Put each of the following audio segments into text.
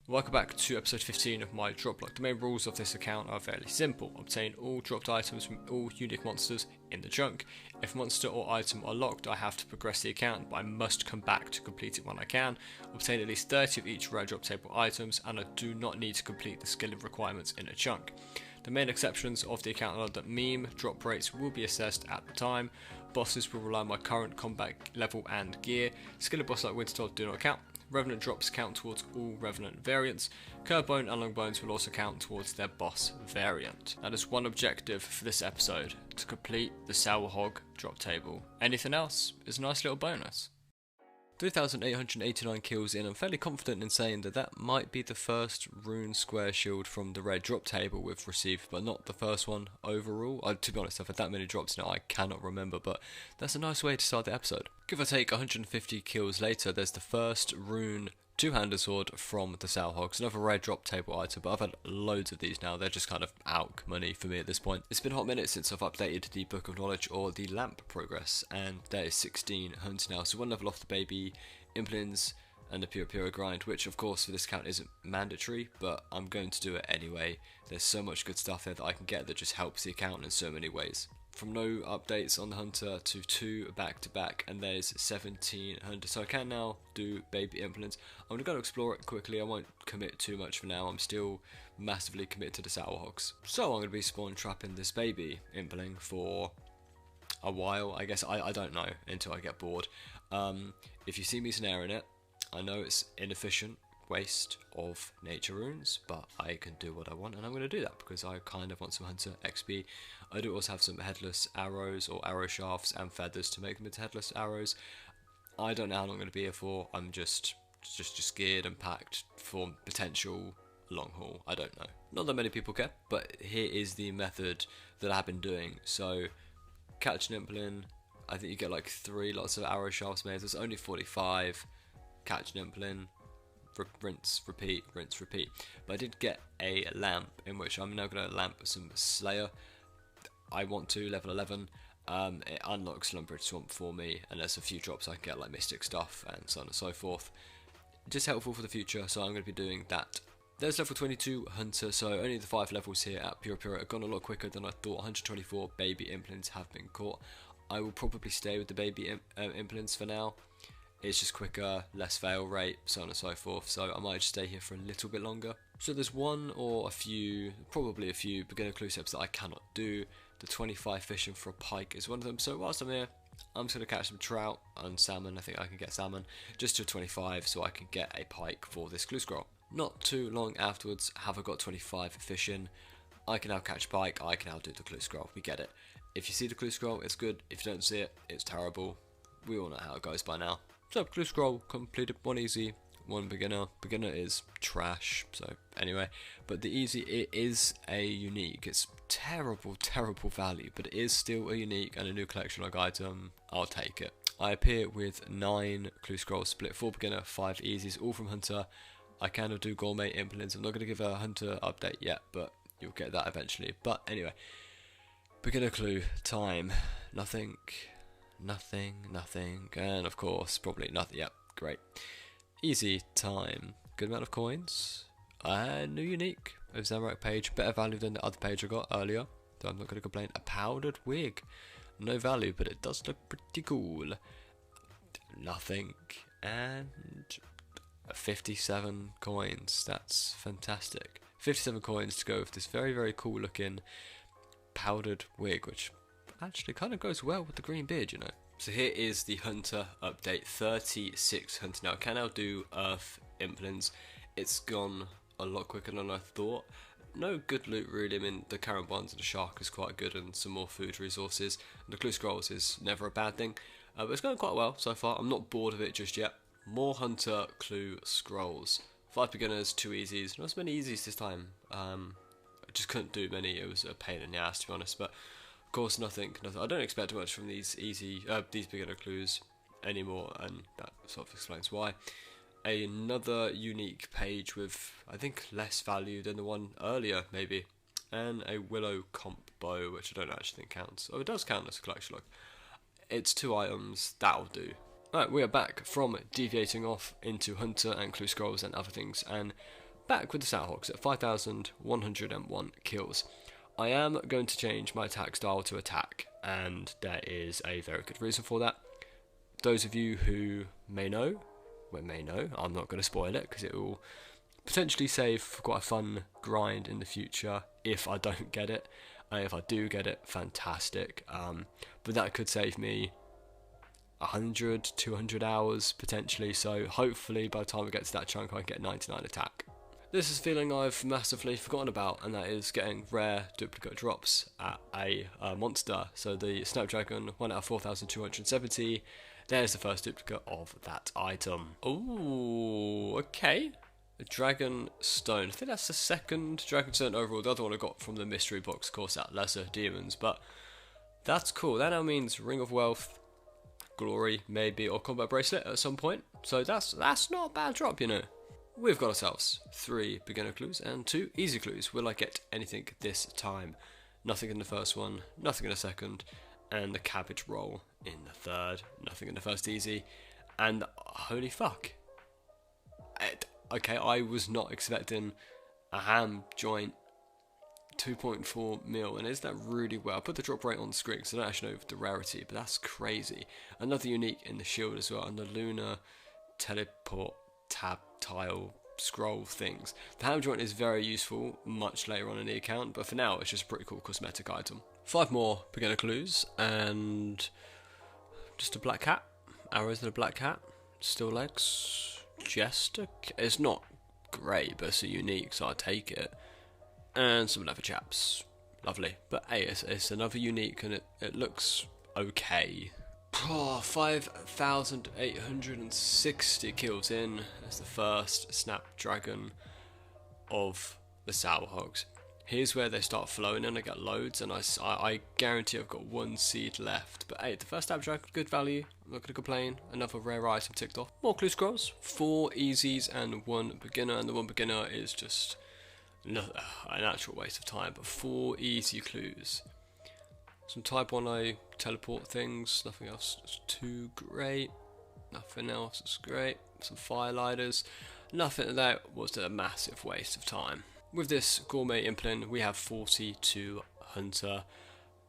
Welcome back to episode 15 of my Droplock. The main rules of this account are fairly simple. Obtain all dropped items from all unique monsters in the chunk. If monster or item are locked, I have to progress the account, but I must come back to complete it when I can. Obtain at least 30 of each rare drop table items, and I do not need to complete the skilling requirements in a chunk. The main exceptions of the account are that meme drop rates will be assessed at the time, bosses will rely on my current combat level and gear, skiller boss like Wintertodd do not count. Revenant drops count towards all Revenant variants. Curbone and Longbones will also count towards their boss variant. That is one objective for this episode, to complete the Sour Hog drop table. Anything else is a nice little bonus. 3,889 kills in. I'm fairly confident in saying that that might be the first rune square shield from the red drop table we've received, but not the first one overall. To be honest, I've had that many drops now I cannot remember, but that's a nice way to start the episode. Give or take 150 kills later, there's the first rune two-hander sword from the Sour Hog. It's another red drop table item, but I've had loads of these now. They're just kind of alk money for me at this point. It's been a hot minute since I've updated the Book of Knowledge or the Lamp progress, and there is 16 hunts now. So one level off the baby implants and the pure grind, which of course for this count isn't mandatory, but I'm going to do it anyway. There's so much good stuff there that I can get that just helps the account in so many ways. From no updates on the hunter to 2 back to back, and there's 17 hunters, so I can now do baby implants. I'm going to go explore it quickly. I won't commit too much for now. I'm still massively committed to the Sour Hogs, so I'm going to be spawn trapping this baby impling for a while, I guess. I don't know until I get bored. If you see me snaring it, I know it's inefficient waste of nature runes, but I can do what I want, and I'm going to do that because I kind of want some hunter XP. I do also have some headless arrows or arrow shafts and feathers to make them into headless arrows. I don't know how long I'm going to be here for. I'm just geared and packed for potential long haul. I don't know. Not that many people care, but here is the method that I've been doing. So catch an impling, I think you get like 3 lots of arrow shafts made. There's only 45. Catch an impling, rinse, repeat, rinse, repeat. But I did get a lamp, in which I'm now going to lamp some Slayer. I want to level 11. It unlocks Lumbridge Swamp for me, and there's a few drops I can get, like Mystic stuff and so on and so forth. Just helpful for the future, so I'm going to be doing that. There's level 22 Hunter, so only the 5 levels here at Pure have gone a lot quicker than I thought. 124 baby implants have been caught. I will probably stay with the baby implants for now. It's just quicker, less fail rate, so on and so forth, so I might just stay here for a little bit longer. So there's one or a few, probably a few beginner clue steps that I cannot do. The 25 fishing for a pike is one of them, so whilst I'm here, I'm just going to catch some trout and salmon. I think I can get salmon just to 25 so I can get a pike for this clue scroll. Not too long afterwards have I got 25 fishing. I can now catch pike, I can now do the clue scroll, we get it. If you see the clue scroll, it's good. If you don't see it, it's terrible. We all know how it goes by now. So clue scroll completed, 1 easy, 1 beginner. Beginner is trash, so anyway. But the easy, it is a unique. It's terrible value, but it is still a unique and a new collection log item. I'll take it. I appear with 9 clue scrolls split, 4 beginner, 5 easies, all from hunter. I kind of do gourmet implants. I'm not going to give a hunter update yet, but you'll get that eventually. But anyway, beginner clue time. Nothing, and of course probably nothing. Yep, great. Easy time, good amount of coins, and new unique of Zamorak page, better value than the other page I got earlier, so I'm not going to complain. A powdered wig, no value, but it does look pretty cool. Nothing, and 57 coins. That's fantastic. 57 coins to go with this very cool looking powdered wig, which actually kind of goes well with the green beard, you know. So here is the hunter update. 36 hunter now. I can now do earth implants. It's gone a lot quicker than I thought. No good loot really. I mean, the current ones and the shark is quite good, and some more food resources. And the clue scrolls is never a bad thing, but it's going quite well so far. I'm not bored of it just yet. More hunter clue scrolls. 5 beginners, 2 easies. Not as many easies this time. I just couldn't do many. It was a pain in the ass, to be honest. But of course, nothing. I don't expect much from these these beginner clues anymore, and that sort of explains why. Another unique page with, I think, less value than the one earlier, maybe, and a willow comp bow, which I don't actually think counts. Oh, it does count as a collection log. It's 2 items. That'll do. Right, we are back from deviating off into hunter and clue scrolls and other things, and back with the Sourhogs at 5,101 kills. I am going to change my attack style to attack, and there is a very good reason for that. Those of you who may know, I'm not going to spoil it because it will potentially save for quite a fun grind in the future if I don't get it. If I do get it, fantastic. But that could save me 100, 200 hours potentially, so hopefully by the time we get to that chunk I can get 99 attack. This is a feeling I've massively forgotten about, and that is getting rare duplicate drops at a monster. So the Snapdragon 1 out of 4,270, there's the first duplicate of that item. Ooh, okay. A Dragon Stone. I think that's the second Dragon Stone overall. The other one I got from the mystery box, of course, that Lesser Demons, but that's cool. That now means Ring of Wealth, Glory, maybe, or Combat Bracelet at some point. So that's not a bad drop, you know. We've got ourselves 3 beginner clues and 2 easy clues. Will I get anything this time? Nothing in the first one, nothing in the second, and the cabbage roll in the third. Nothing in the first easy, and holy fuck. Okay, I was not expecting a ham joint 2.4 mil, and is that really well? I put the drop rate on the screen because I don't actually know the rarity, but that's crazy. Another unique in the shield as well, and the lunar teleport tab tile scroll things. The ham joint is very useful much later on in the account, but for now it's just a pretty cool cosmetic item. 5 more beginner clues, and just a black cat, arrows and a black cat, still legs, jester. It's not great, but it's a unique, so I'll take it. And some leather chaps, lovely. But hey, it's another unique, and it looks okay. 5,860 kills in as the first Snapdragon of the Sourhogs. Here's where they start flowing in. I get loads, and I guarantee I've got 1 seed left. But hey, the first Snapdragon, good value. I'm not going to complain. Another rare item ticked off. More clue scrolls. 4 easies and 1 beginner, and the 1 beginner is just an actual waste of time. But 4 easy clues. Some type 1A teleport things, nothing else is too great. Nothing else is great. Some firelighters. Nothing that was a massive waste of time. With this gourmet implin, we have 42 hunter.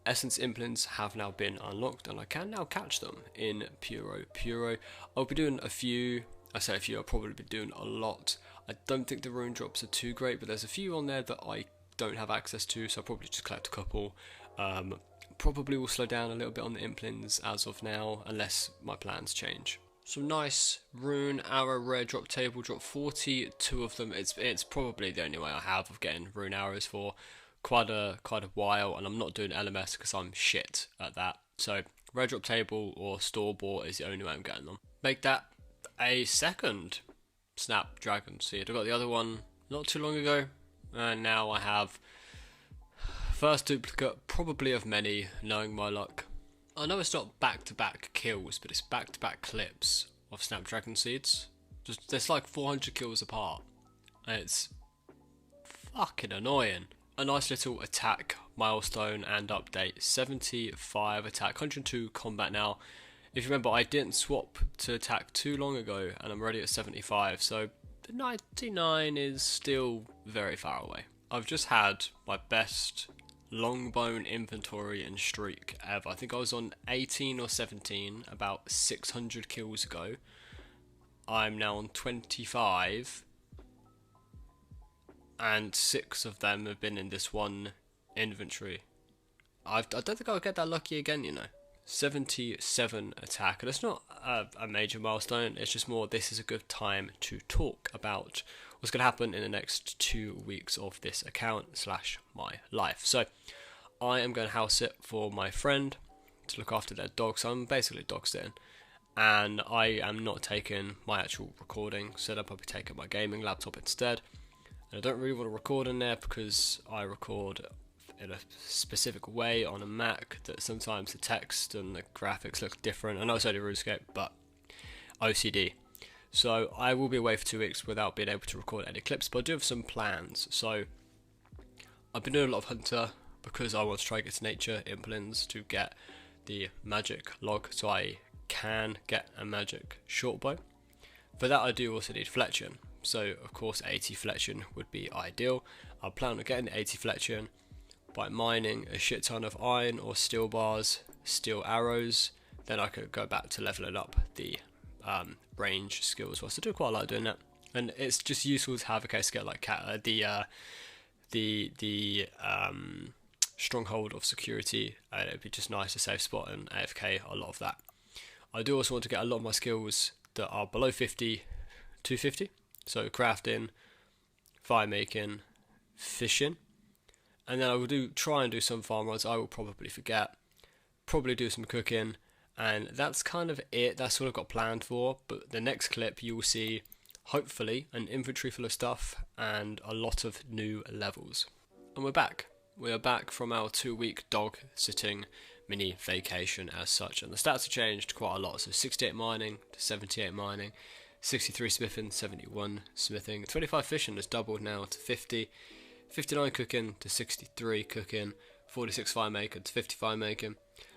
Essence implins have now been unlocked, and I can now catch them in Puro. I'll be doing a few. I say a few, I'll probably be doing a lot. I don't think the rune drops are too great, but there's a few on there that I don't have access to, so I'll probably just collect a couple. Probably will slow down a little bit on the implins as of now, unless my plans change. Some nice rune arrow rare drop table, drop 42 of them. It's probably the only way I have of getting rune arrows for quite a while, and I'm not doing LMS because I'm shit at that. So rare drop table or store bought is the only way I'm getting them. Make that a second Snapdragon seed. I got the other one not too long ago, and now I have first duplicate, probably of many, knowing my luck. I know it's not back-to-back kills, but it's back-to-back clips of Snapdragon seeds. There's like 400 kills apart, and it's fucking annoying. A nice little attack milestone and update. 75 attack, 102 combat now. If you remember, I didn't swap to attack too long ago, and I'm already at 75, so the 99 is still very far away. I've just had my best longbone inventory and streak ever. I think I was on 18 or 17 about 600 kills ago. I'm now on 25, and 6 of them have been in this one inventory. I don't think I'll get that lucky again, you know. 77 attack, and it's not a major milestone, it's just more this is a good time to talk about what's going to happen in the next 2 weeks of this account / my life. So I am going to house sit for my friend to look after their dog, so I'm basically dog sitting, and I am not taking my actual recording setup. I'll be taking my gaming laptop instead, and I don't really want to record in there because I record in a specific way on a Mac that sometimes the text and the graphics look different. I know it's only Runescape, but OCD. So I will be away for 2 weeks without being able to record any clips, but I do have some plans. So I've been doing a lot of hunter because I want to try to get to nature implins to get the magic log, so I can get a magic short bow. For that I do also need fletching, so of course 80 fletching would be ideal. I plan on getting 80 fletching by mining a shit ton of iron or steel bars, steel arrows. Then I could go back to leveling up the range skills as well. So I do quite like doing that, and it's just useful to have a case to get like the stronghold of security. It'd be just nice to save spot and AFK a lot of that. I do also want to get a lot of my skills that are below 50 to 50, so crafting, fire making, fishing, and then I will try and do some farm runs. I will probably forget, probably do some cooking, and that's kind of it. That's what I've got planned for. But the next clip you will see hopefully an inventory full of stuff and a lot of new levels. And we're back. We are back from our 2-week dog sitting mini vacation as such, and the stats have changed quite a lot. So 68 mining to 78 mining, 63 smithing, 71 smithing, 25 fishing has doubled now to 50, 59 cooking to 63 cooking, 46 fire making to 55 making.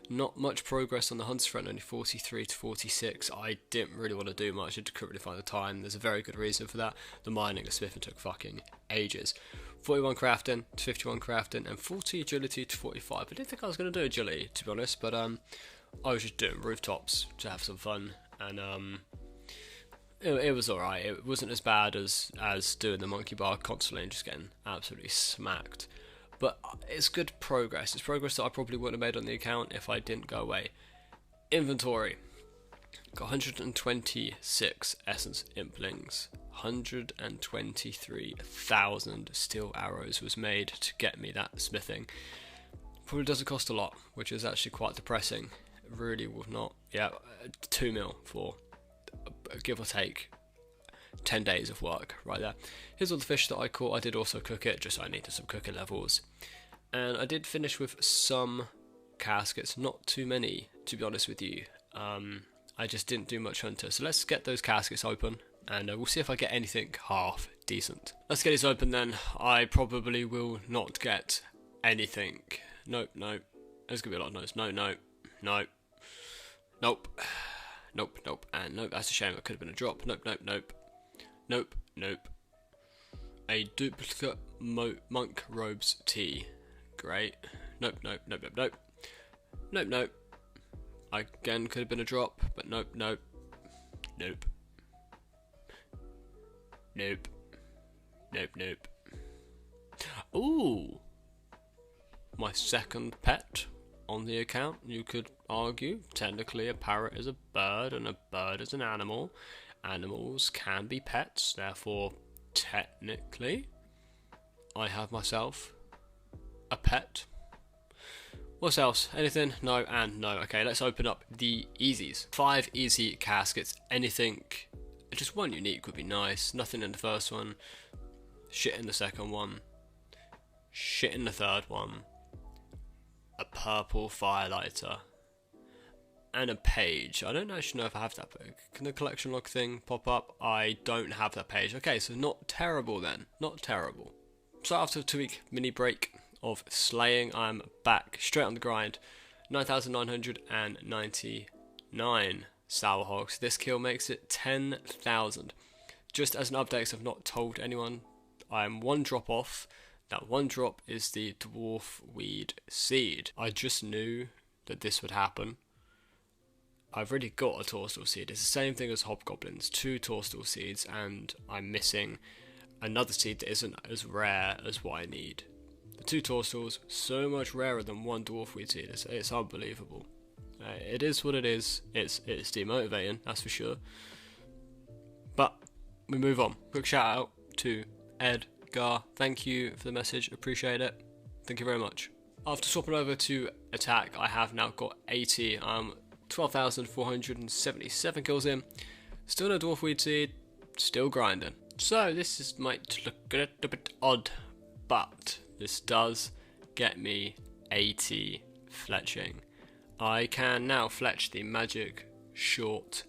Not much progress on the hunter's front, only 43 to 46. I didn't really want to do much, I couldn't really find the time. There's a very good reason for that. The mining and smithing took fucking ages. 41 crafting to 51 crafting, and 40 agility to 45. I didn't think I was going to do agility, to be honest, but I was just doing rooftops to have some fun, and it was alright. It wasn't as bad as doing the monkey bar constantly and just getting absolutely smacked. But it's good progress. It's progress that I probably wouldn't have made on the account if I didn't go away. Inventory. Got 126 essence implings. 123,000 steel arrows was made to get me that smithing. Probably doesn't cost a lot, which is actually quite depressing. It really will not. Yeah, 2 mil for give or take 10 days of work right there. Here's all the fish that I caught. I did also cook it, just so I needed some cooking levels. And I did finish with some caskets, not too many to be honest with you. I just didn't do much hunter, so let's get those caskets open and we'll see if I get anything half decent. Let's get this open then. I probably will not get anything. Nope, nope. There's gonna be a lot of no's. No, no, no, nope, nope, nope, and nope. That's a shame. It could have been a drop. Nope, nope, nope. Nope, nope. A duplicate monk robes tee. Great. Nope, nope, nope, nope, nope. Nope, nope. Again, could have been a drop, but nope, nope. Nope. Nope. Nope, nope. Ooh! My second pet on the account, you could argue. Technically, a parrot is a bird, and a bird is an animal. Animals can be pets, therefore technically I have myself a pet. What else? Anything? No and no. Okay, let's open up the easies. 5 easy caskets. Anything, just one unique would be nice. Nothing in the first one, shit in the second one, shit in the third one, a purple firelighter, and a page. I don't actually know if I have that, but can the collection log thing pop up? I don't have that page. Okay, so not terrible then. Not terrible. So after a 2-week mini break of slaying, I'm back straight on the grind. 9,999 sour hogs. This kill makes it 10,000. Just as an update, so I've not told anyone, I'm 1 drop off. That 1 drop is the dwarf weed seed. I just knew that this would happen. I've already got a toadstool seed. It's the same thing as hobgoblins, 2 toadstool seeds, and I'm missing another seed that isn't as rare as what I need. The 2 toadstools, so much rarer than 1 dwarf weed seed. It's unbelievable. It is what it is. It's demotivating, that's for sure. But we move on. Quick shout out to Edgar. Thank you for the message. Appreciate it. Thank you very much. After swapping over to attack, I have now got 80. 12,477 kills in. Still no dwarf weed seed. Still grinding. So this might look a little bit odd, but this does get me 80 fletching. I can now fletch the magic short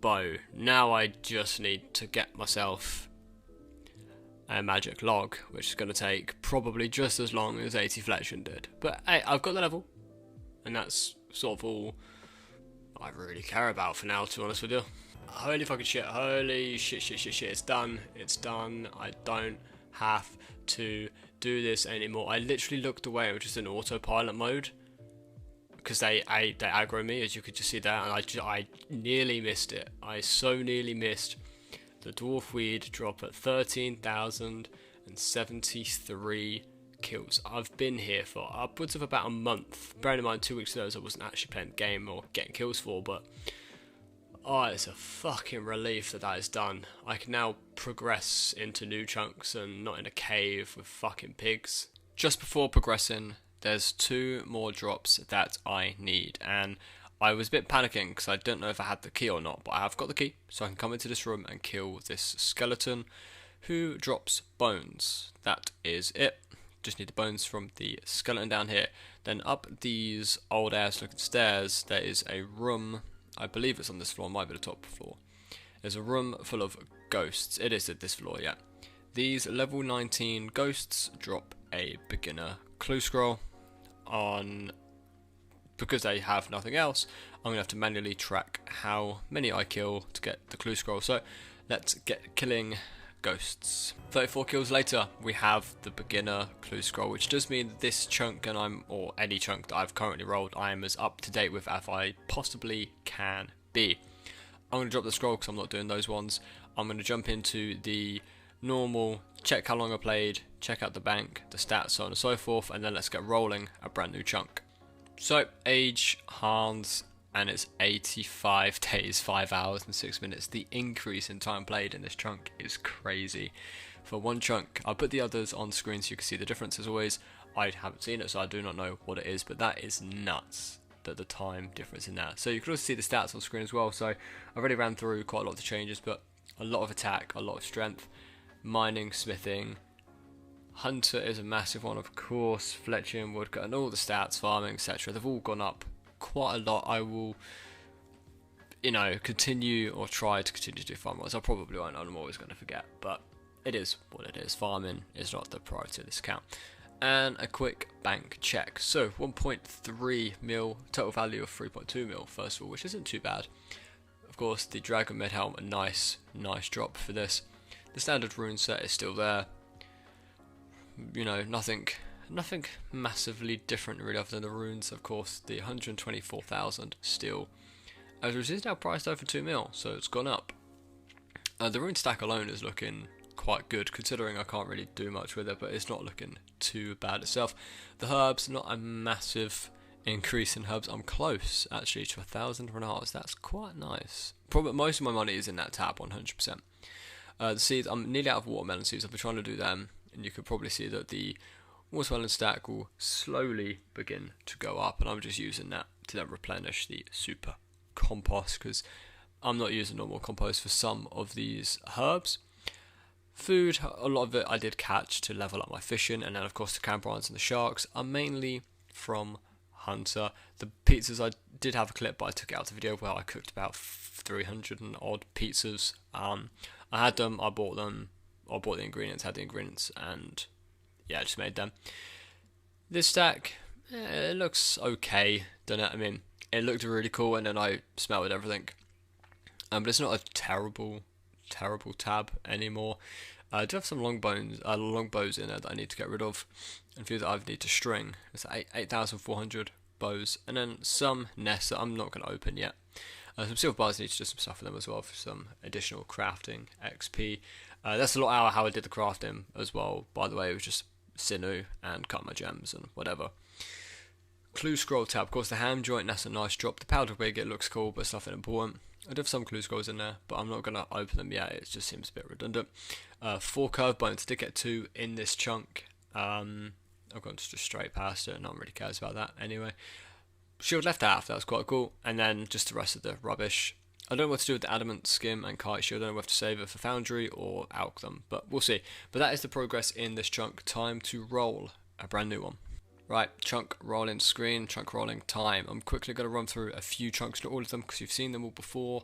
bow. Now I just need to get myself a magic log, which is going to take probably just as long as 80 fletching did. But hey, I've got the level, and that's sort of all I really care about for now, to be honest with you. Holy fucking shit. Holy shit. It's done. It's done. I don't have to do this anymore. I literally looked away. It was just in autopilot mode. Because they aggro me, as you could just see there. And I nearly missed it. I so nearly missed the Dwarf Weed drop at 13,073 kills. I've been here for upwards of about a month. Bearing in mind 2 weeks ago I wasn't actually playing the game or getting kills for, but oh, it's a fucking relief that is done. I can now progress into new chunks and not in a cave with fucking pigs. Just before progressing, there's 2 more drops that I need, and I was a bit panicking because I don't know if I had the key or not, but I have got the key, so I can come into this room and kill this skeleton who drops bones. That is it. Just need the bones from the skeleton down here. Then up these old ass looking stairs, there is a room. I believe it's on this floor, might be the top floor. There's a room full of ghosts. It is at this floor, yeah. These level 19 ghosts drop a beginner clue scroll on. Because they have nothing else, I'm going to have to manually track how many I kill to get the clue scroll. So let's get killing ghosts. 34 kills later, we have the beginner clue scroll, which does mean this chunk or any chunk that I've currently rolled, I am as up to date with as I possibly can be. I'm going to drop the scroll because I'm not doing those ones. I'm going to jump into the normal, check how long I played, check out the bank, the stats, so on and so forth, and then let's get rolling a brand new chunk. So, age Hans, and it's 85 days, 5 hours and 6 minutes. The increase in time played in this chunk is crazy. For one chunk, I'll put the others on screen so you can see the difference as always. I haven't seen it, so I do not know what it is, but that is nuts, that the time difference in that. So you can also see the stats on screen as well. So I've already ran through quite a lot of the changes, but a lot of attack, a lot of strength, mining, smithing. Hunter is a massive one, of course, fletching, woodcut, and all the stats, farming, etc. They've all gone up quite a lot. I will, continue or try to continue to do farm wise. I probably won't, I'm always going to forget, but it is what it is. Farming is not the priority of this account. And a quick bank check. So 1.3 mil, total value of 3.2 mil, first of all, which isn't too bad. Of course, the Dragon Mid Helm, a nice drop for this. The standard rune set is still there. Nothing massively different really other than the runes. Of course, the 124,000 still, as it is now priced over 2 mil, so it's gone up. The rune stack alone is looking quite good, considering I can't really do much with it, but it's not looking too bad itself. The herbs, not a massive increase in herbs. I'm close actually to 1,000 renars. That's quite nice. Probably most of my money is in that tab, 100%. The seeds, I'm nearly out of watermelon seeds. I've been trying to do them, and you could probably see that the watermelon stack will slowly begin to go up, and I'm just using that to then replenish the super compost, because I'm not using normal compost for some of these herbs. Food, a lot of it I did catch to level up my fishing, and then of course the campines and the sharks are mainly from Hunter. The pizzas, I did have a clip, but I took it out of the video where I cooked about 300 and odd pizzas. I had them, I bought them, I bought the ingredients, had the ingredients, and yeah, I just made them. This stack, it looks okay, don't it? I mean, it looked really cool, and then I smelled everything. But it's not a terrible tab anymore. I do have some long bows in there that I need to get rid of, and a few that I need to string. It's 8,400 bows, and then some nests that I'm not going to open yet. Some silver bars, I need to do some stuff with them as well for some additional crafting XP. That's a lot of how I did the crafting as well, by the way. It was just sinew and cut my gems and whatever. Clue scroll tab, of course the ham joint, that's a nice drop. The powder wig, it looks cool, but it's nothing important. I do have some clue scrolls in there, but I'm not going to open them yet, it just seems a bit redundant. 4 curved bones, did get 2 in this chunk. I've gone just straight past it, no one really cares about that anyway. Shield left half, that was quite cool, and then just the rest of the rubbish. I don't know what to do with the adamant skim and kite shield. I don't know whether to save it for foundry or alch them, but we'll see. But that is the progress in this chunk. Time to roll a brand new one. Right, chunk rolling screen, chunk rolling time. I'm quickly going to run through a few chunks, not all of them, because you've seen them all before,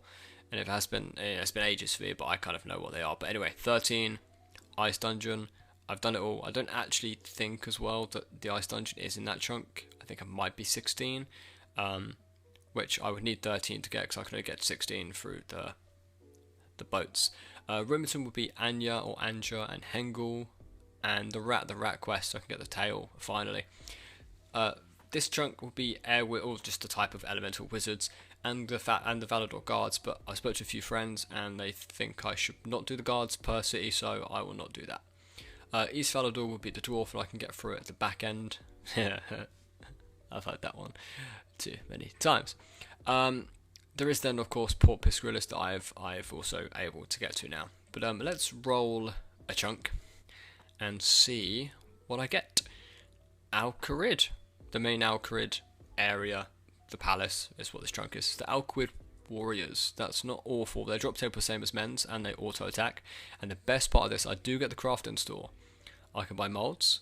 and it's been ages for me, but I kind of know what they are. But anyway, 13, Ice Dungeon. I've done it all. I don't actually think as well that the Ice Dungeon is in that chunk. I think it might be 16, which I would need 13 to get, because I can only get 16 through the the boats. Remington would be Anya or Anja and Hengel, and the rat quest, so I can get the tail finally. This chunk will be or just a type of elemental wizards, and the Valador guards. But I spoke to a few friends, and they think I should not do the guards per city, so I will not do that. East Valador will be the dwarf, and I can get through it at the back end. I've had that one too many times. There is then, of course, Port Piscarillis that I've also able to get to now. But let's roll a chunk and see what I get. Al-Kharid, the main Al-Kharid area, the palace is what this chunk is. The Al-Kharid warriors. That's not awful. Their drop table the same as men's, and they auto attack. And the best part of this, I do get the crafting store. I can buy molds,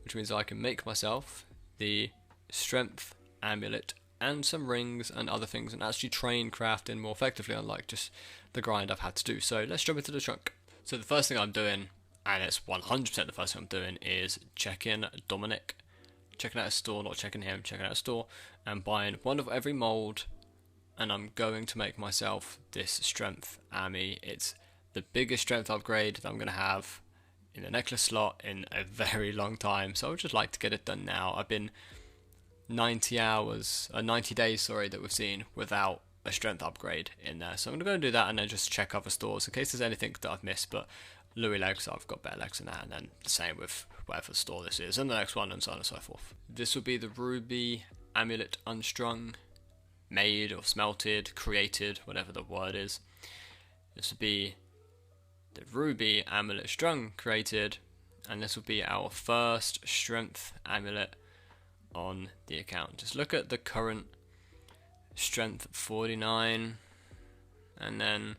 which means I can make myself the strength amulet and some rings and other things, and actually train crafting more effectively, unlike just the grind I've had to do. So let's jump into the chunk. So the first thing I'm doing, and it's 100% the first thing I'm doing, is checking Dominic, checking out a store, not checking him, checking out a store, and buying one of every mold. And I'm going to make myself this strength Ami. It's the biggest strength upgrade that I'm going to have in the necklace slot in a very long time, so I would just like to get it done now. I've been 90 days, that we've seen without a strength upgrade in there, so I'm going to go and do that, and then just check other stores in case there's anything that I've missed. But Louis legs, I've got better legs than that, and then the same with whatever store this is, and the next one, and so on and so forth. This will be the ruby amulet unstrung, made or smelted, created, whatever the word is. This will be the ruby amulet strung, created, and this will be our first strength amulet on the account. Just look at the current strength 49, and then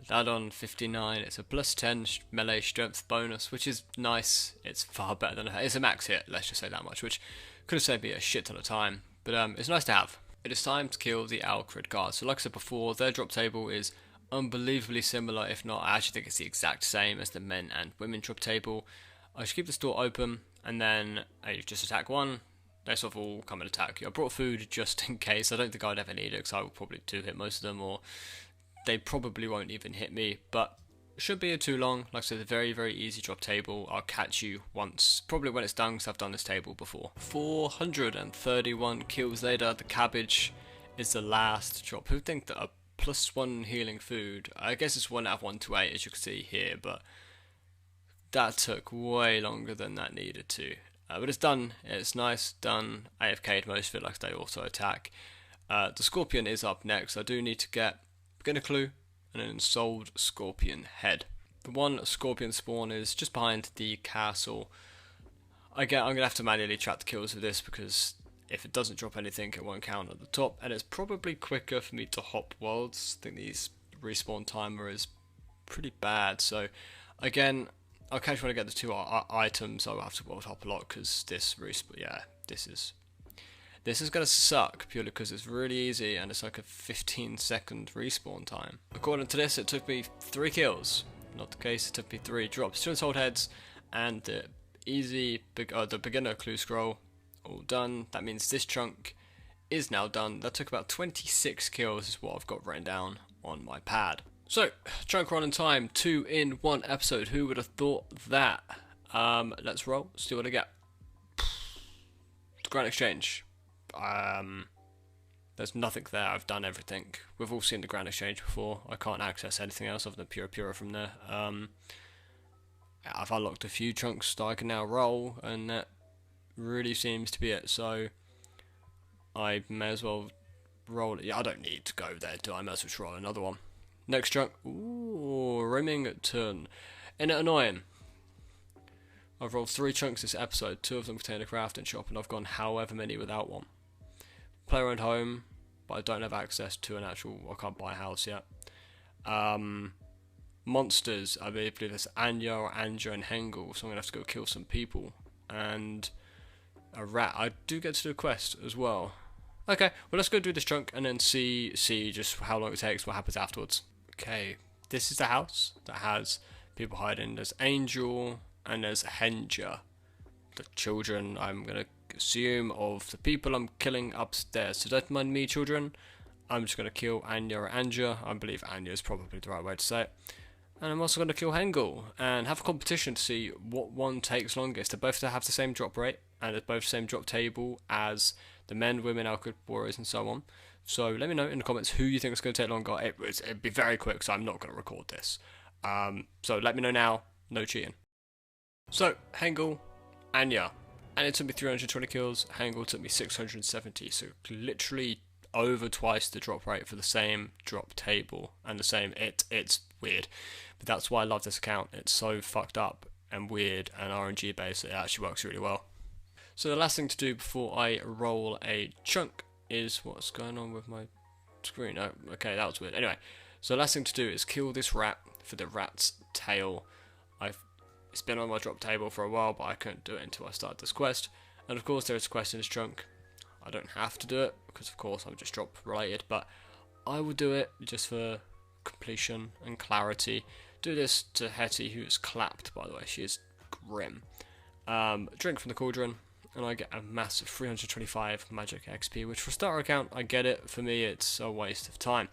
that on 59. It's a plus 10 melee strength bonus, which is nice. It's far better than it's a max hit, let's just say that much, which could have saved me a shit ton of time, but it's nice to have. It is time to kill the Al-Kharid guards. So like I said before, their drop table is unbelievably similar, if not, I actually think it's the exact same as the men and women drop table. I should keep the store open, and then I just attack one. They sort of all come and attack you. I brought food just in case. I don't think I'd ever need it, because I will probably two-hit most of them, or they probably won't even hit me, but it should be too long. Like I said, a very, very easy drop table. I'll catch you once, probably when it's done, because I've done this table before. 431 kills later, the cabbage is the last drop. Who'd think that a +1 healing food, I guess it's 1 out of 128 as you can see here, but that took way longer than that needed to. But it's done, it's nice, done. AFK'd most of it, like they also attack. The scorpion is up next. I do need to get beginner clue and an ensouled scorpion head. The one scorpion spawn is just behind the castle. I'm going to have to manually track the kills with this, because if it doesn't drop anything, it won't count at the top, and it's probably quicker for me to hop worlds. I think the respawn timer is pretty bad, so again, I'll catch when I get the 2 items. I'll have to world hop a lot, because this is going to suck, purely because it's really easy, and it's like a 15-second respawn time. According to this, it took me 3 kills. Not the case, it took me 3 drops. 2 ensouled heads, and the the beginner clue scroll. All done. That means this chunk is now done. That took about 26 kills is what I've got written down on my pad. So, chunk run in time, 2 in 1 episode. Who would have thought that? Let's roll, see what I get. Grand Exchange. There's nothing there, I've done everything. We've all seen the Grand Exchange before. I can't access anything else other than Pura from there. I've unlocked a few chunks that I can now roll, and that really seems to be it, so I may as well roll it. Yeah, I don't need to go there, do I? I may as well just roll another one. Next chunk, ooh, Remington. Isn't it annoying? I've rolled 3 chunks this episode, 2 of them contain a crafting shop, and I've gone however many without one. Player owned home, but I don't have access to an actual, I can't buy a house yet. Monsters, I believe there's Anya or Anja and Hengel, so I'm going to have to go kill some people. And a rat. I do get to do a quest as well. Okay, well let's go do this chunk and then see just how long it takes, what happens afterwards. Okay, this is the house that has people hiding. There's Angel and there's Henja. The children, I'm going to assume, of the people I'm killing upstairs. So don't mind me, children. I'm just going to kill Anya or Anja. I believe Anya is probably the right way to say it. And I'm also going to kill Hengel and have a competition to see what one takes longest. They both have the same drop rate and they're both the same drop table as the men, women, Al-Kharid warriors and so on. So let me know in the comments who you think is going to take longer. It'd be very quick, so I'm not going to record this. So let me know now. No cheating. So Hengel, Anya. Anya took me 320 kills. Hengel took me 670. So literally over twice the drop rate for the same drop table and the same. It's weird. But that's why I love this account. It's so fucked up and weird and RNG based. It actually works really well. So the last thing to do before I roll a chunk is what's going on with my screen. Oh, okay, that was weird. Anyway, so the last thing to do is kill this rat for the rat's tail. It's been on my drop table for a while, but I couldn't do it until I started this quest. And of course, there is a quest in this chunk. I don't have to do it because, of course, I'm just drop related, but I will do it just for completion and clarity. Do this to Hetty, who is clapped, by the way. She is grim. Drink from the cauldron, and I get a massive 325 magic XP, which for a starter account, I get it. For me, it's a waste of time.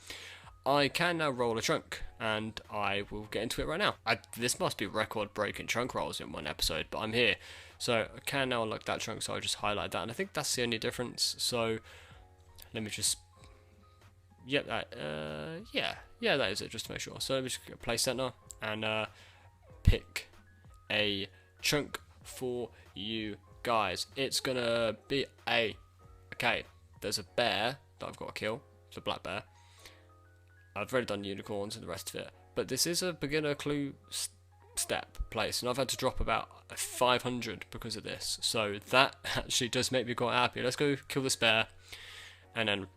I can now roll a chunk, and I will get into it right now. This must be record-breaking chunk rolls in one episode, but I'm here. So I can now unlock that chunk, so I'll just highlight that, and I think that's the only difference. So let me just... Yep, yeah, that is it, just to make sure. So let me just play center and pick a chunk for you guys. It's gonna be okay, there's a bear that I've got to kill. It's a black bear. I've already done unicorns and the rest of it, but this is a beginner clue step place, and I've had to drop about 500 because of this, so that actually does make me quite happy. Let's go kill this bear and then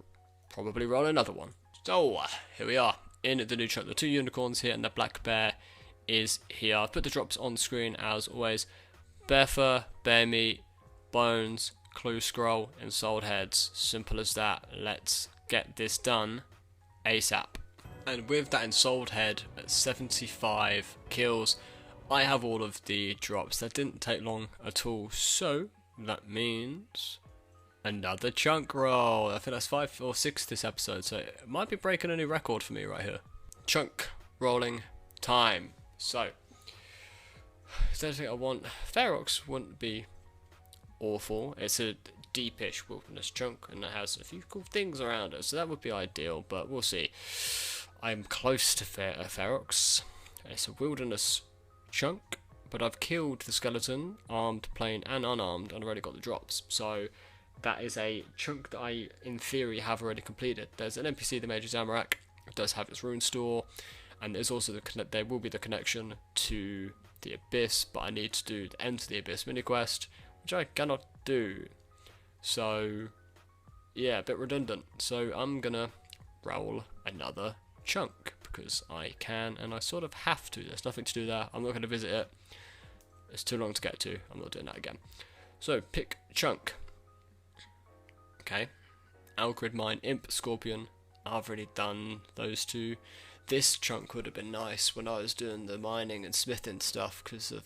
probably roll another one. So here we are in the new chunk. The 2 unicorns here and the black bear is here. I've put the drops on screen as always. Bear fur, bear meat, bones, clue scroll, and sold heads. Simple as that. Let's get this done ASAP. And with that ensouled head at 75 kills, I have all of the drops. That didn't take long at all, so that means another chunk roll. I think that's 5 or 6 this episode, so it might be breaking a new record for me right here. Chunk rolling time. So, is there anything I want? Ferox wouldn't be awful. It's a deepish wilderness chunk, and it has a few cool things around it, so that would be ideal, but we'll see. I'm close to Ferox. It's a wilderness chunk, but I've killed the skeleton, armed, plain, and unarmed, and already got the drops, so that is a chunk that I, in theory, have already completed. There's an NPC, the Major Zamorak, it does have its rune store, and there's also there will be the connection to the Abyss, but I need to do the Enter the Abyss mini quest, which I cannot do. So, yeah, a bit redundant. So I'm gonna roll another chunk because I can, and I sort of have to. There's nothing to do there. I'm not going to visit it. It's too long to get to. I'm not doing that again. So pick chunk. Okay. Al-Kharid mine, imp, scorpion. I've already done those 2. This chunk would have been nice when I was doing the mining and smithing stuff because of,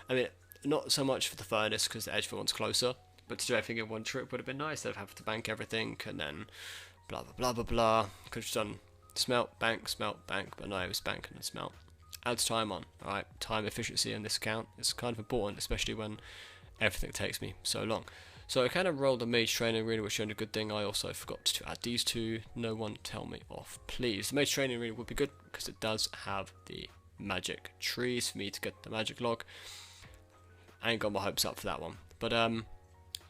I mean, not so much for the furnace because the Edgefield one's closer, but to do everything in one trip would have been nice. They'd have to bank everything and then blah blah blah blah blah. Could have done smelt, bank, but no, it was bank and then smelt. Adds time on. Alright, time efficiency in this account is kind of important, especially when everything takes me so long. So I kind of rolled the mage training arena, which is a good thing. I also forgot to add these 2. No one tell me off, please. The mage training arena would be good because it does have the magic trees for me to get the magic log. I ain't got my hopes up for that one, but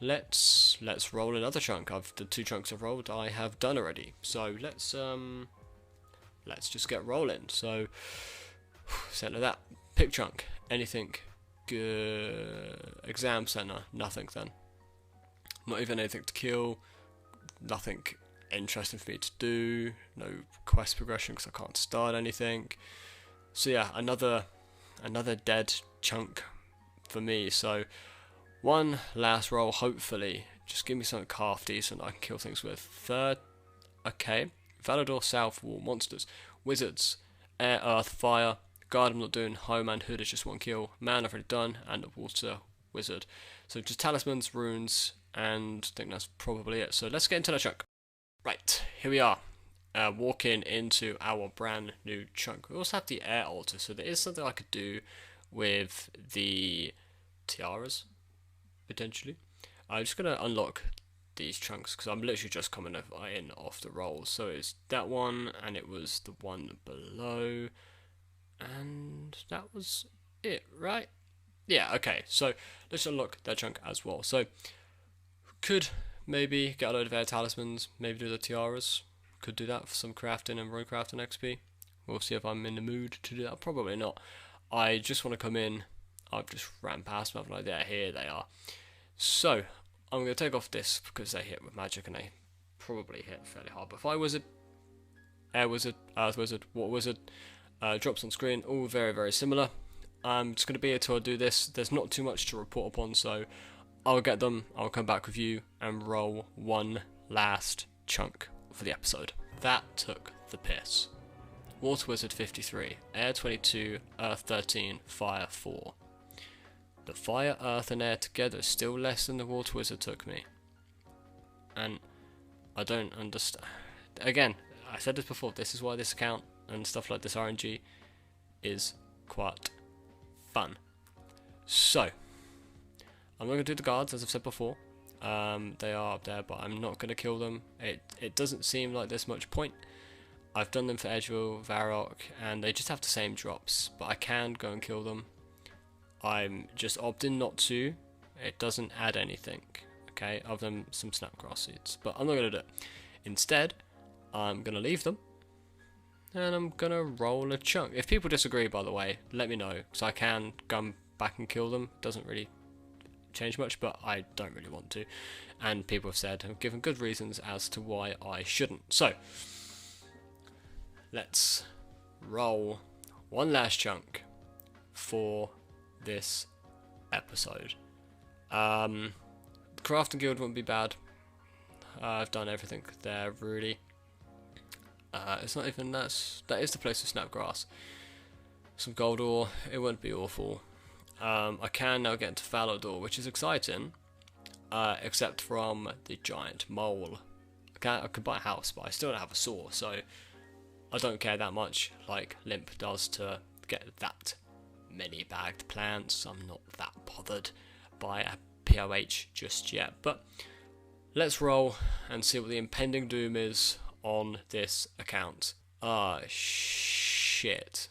let's roll another chunk. The 2 chunks I've rolled I have done already, so let's just get rolling. So center that, pick chunk, anything good. Exam center, nothing then. Not even anything to kill, nothing interesting for me to do, no quest progression because I can't start anything. So yeah, another dead chunk for me. So one last roll, hopefully. Just give me something half decent I can kill things with. Third, okay. Valador South Wall, monsters, wizards, air, earth, fire. Guard I'm not doing, home and hood is just 1 kill. Man I've already done, and a water wizard. So just talismans, runes, and I think that's probably it. So let's get into the chunk. Right, here we are. walking into our brand new chunk. We also have the air altar, so there is something I could do with the tiaras, potentially. I'm just going to unlock these chunks because I'm literally just coming in off the roll. So it's that one, and it was the one below, and that was it, right? Yeah, okay, so let's unlock that chunk as well. So could maybe get a load of air talismans, maybe do the tiaras. Could do that for some crafting and rune crafting XP. We'll see if I'm in the mood to do that. Probably not. I just want to come in. I've just ran past them. I'm like, yeah, here they are. So I'm going to take off this because they hit with magic and they probably hit fairly hard. But Fire Wizard, Air Wizard, Earth Wizard, Water Wizard, drops on screen, all very, very similar. I'm just going to be here till I do this. There's not too much to report upon, so I'll get them, I'll come back with you and roll one last chunk for the episode. That took the piss. Water Wizard 53, Air 22, Earth 13, Fire 4. The Fire, Earth and Air together is still less than the Water Wizard took me. And I don't understand. Again, I said this before, this is why this account and stuff like this RNG is quite fun. So, I'm not going to do the guards, as I've said before. They are up there, but I'm not going to kill them. It doesn't seem like there's much point. I've done them for Edgeville, Varrock, and they just have the same drops, but I can go and kill them. I'm just opting not to. It doesn't add anything, okay, other than some snapgrass seeds, but I'm not going to do it. Instead, I'm going to leave them, and I'm going to roll a chunk. If people disagree, by the way, let me know, because I can come back and kill them. It doesn't really change much, but I don't really want to, and people have said, have given good reasons as to why I shouldn't. So let's roll one last chunk for this episode. Crafting guild wouldn't be bad. I've done everything there, really. It's not even that is the place for snapgrass. Some gold ore, it wouldn't be awful. I can now get into fallow door, which is exciting, except from the giant mole. I could buy a house, but I still don't have a saw, so I don't care that much like Limp does to get that many bagged plants. I'm not that bothered by a POH just yet, but let's roll and see what the impending doom is on this account. Ah, shit.